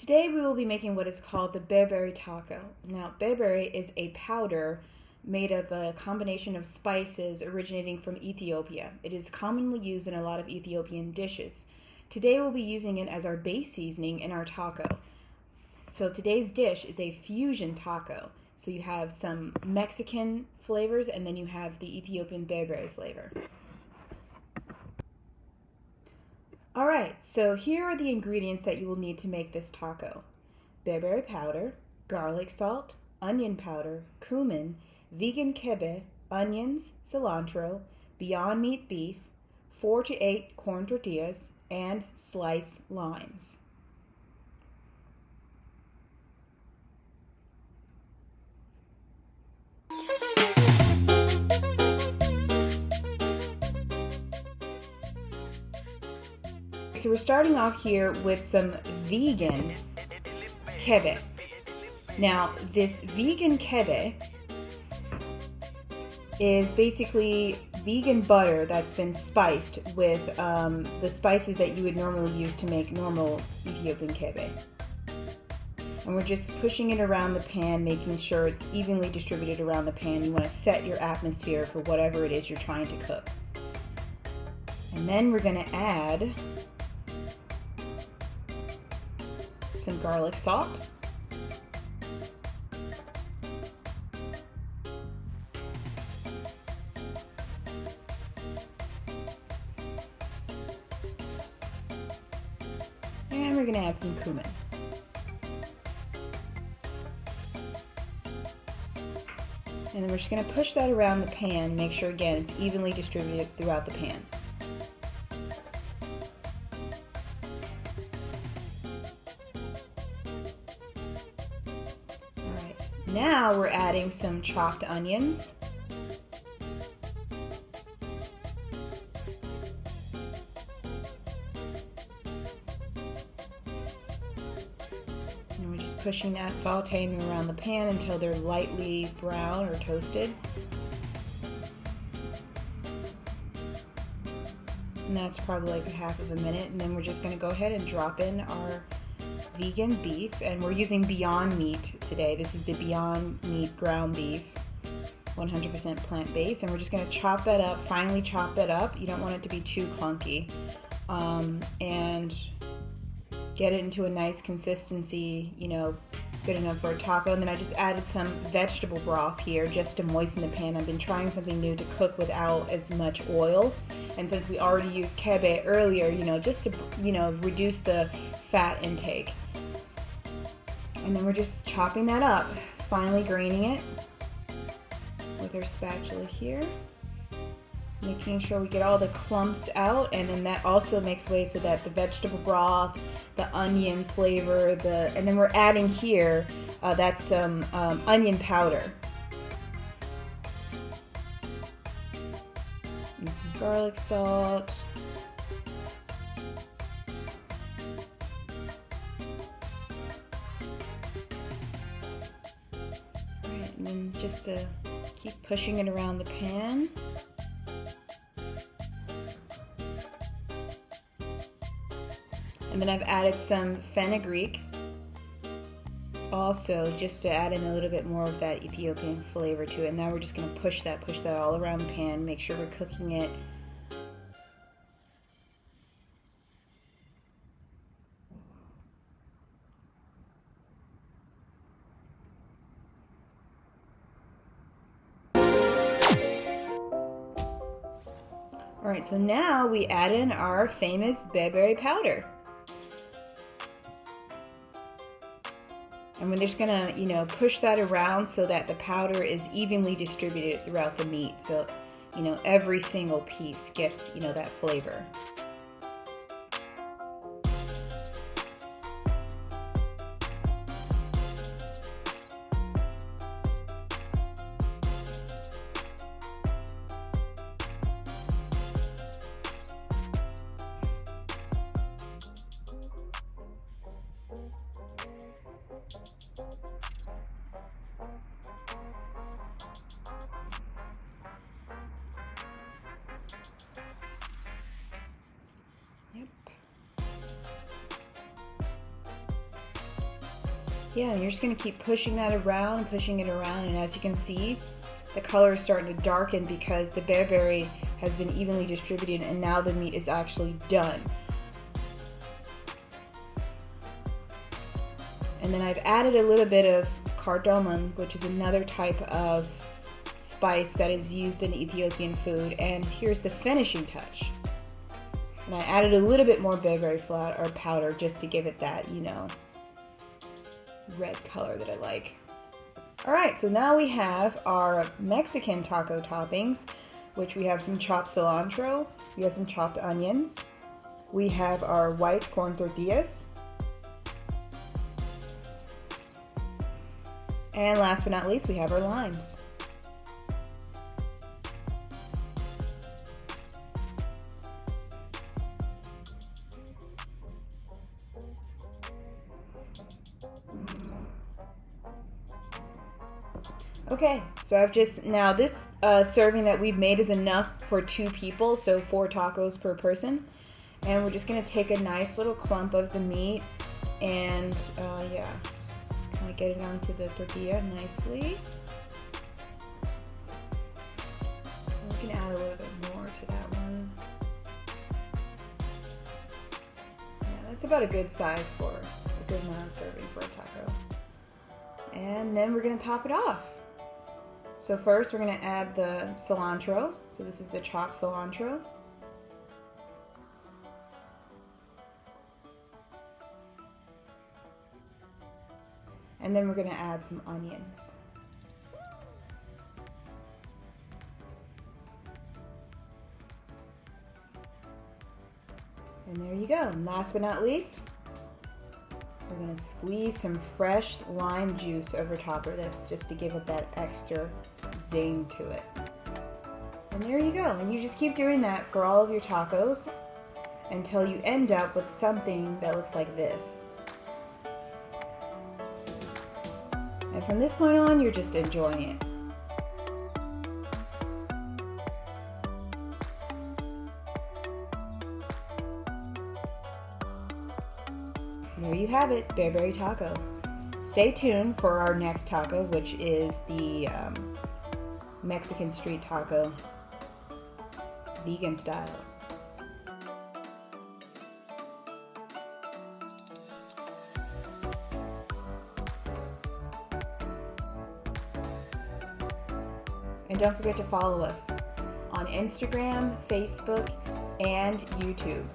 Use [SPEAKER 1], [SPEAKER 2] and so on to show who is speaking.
[SPEAKER 1] Today we will be making what is called the Berbere Taco. Now, berbere is a powder made of a combination of spices originating from Ethiopia. It is commonly used in a lot of Ethiopian dishes. Today we'll be using it as our base seasoning in our taco. So today's dish is a fusion taco. So you have some Mexican flavors and then you have the Ethiopian berbere flavor. Alright, so here are the ingredients that you will need to make this taco. Berbere powder, garlic salt, onion powder, cumin, vegan kebe, onions, cilantro, Beyond Meat beef, 4 to 8 corn tortillas, and sliced limes. So we're starting off here with some vegan kebe. Now, this vegan kebe is basically vegan butter that's been spiced with the spices that you would normally use to make normal Ethiopian kebe. And we're just pushing it around the pan, making sure it's evenly distributed around the pan. You want to set your atmosphere for whatever it is you're trying to cook. And then we're going to add some garlic salt, and we're going to add some cumin. And then we're just going to push that around the pan, make sure again it's evenly distributed throughout the pan. Now we're adding some chopped onions. And we're just pushing that, sauteing around the pan until they're lightly brown or toasted. And that's probably like a half of a minute. And then we're just going to go ahead and drop in our vegan beef, and we're using Beyond Meat today. This is the Beyond Meat ground beef, 100% plant-based, and we're just going to chop that up, finely chop that up. You don't want it to be too clunky, and get it into a nice consistency, you know, good enough for a taco. And then I just added some vegetable broth here just to moisten the pan. I've been trying something new to cook without as much oil, and since we already used kebe earlier, you know, just to, you know, reduce the fat intake. And then we're just chopping that up, finely graining it with our spatula here, making sure we get all the clumps out, and then that also makes way so that the vegetable broth, the onion flavor, and then we're adding here, that's some onion powder. And some garlic salt. And then just to keep pushing it around the pan. And then I've added some fenugreek also, just to add in a little bit more of that Ethiopian flavor to it. And now we're just going to push that all around the pan, make sure we're cooking it. Alright, so now we add in our famous berbere powder. And we're just gonna, you know, push that around so that the powder is evenly distributed throughout the meat. So, you know, every single piece gets, you know, that flavor. Yeah, and you're just gonna keep pushing that around, pushing it around, and as you can see, the color is starting to darken because the bearberry has been evenly distributed and now the meat is actually done. And then I've added a little bit of cardamom, which is another type of spice that is used in Ethiopian food, and here's the finishing touch. And I added a little bit more bearberry flour or powder just to give it that, you know, red color that I like. Alright, so now we have our Mexican taco toppings, which we have some chopped cilantro, we have some chopped onions, we have our white corn tortillas, and last but not least, we have our limes. Okay, so I've just, now this serving that we've made is enough for 2 people, so 4 tacos per person. And we're just gonna take a nice little clump of the meat and yeah, just kind of get it onto the tortilla nicely. And we can add a little bit more to that one. Yeah, that's about a good size for a good amount of serving for a taco. And then we're gonna top it off. So first we're going to add the cilantro. So this is the chopped cilantro. And then we're going to add some onions. And there you go. And last but not least, we're going to squeeze some fresh lime juice over top of this just to give it that extra zing to it. And there you go. And you just keep doing that for all of your tacos until you end up with something that looks like this. And from this point on, you're just enjoying it. There you have it, Berbere Taco. Stay tuned for our next taco, which is the Mexican street taco, vegan style. And don't forget to follow us on Instagram, Facebook, and YouTube.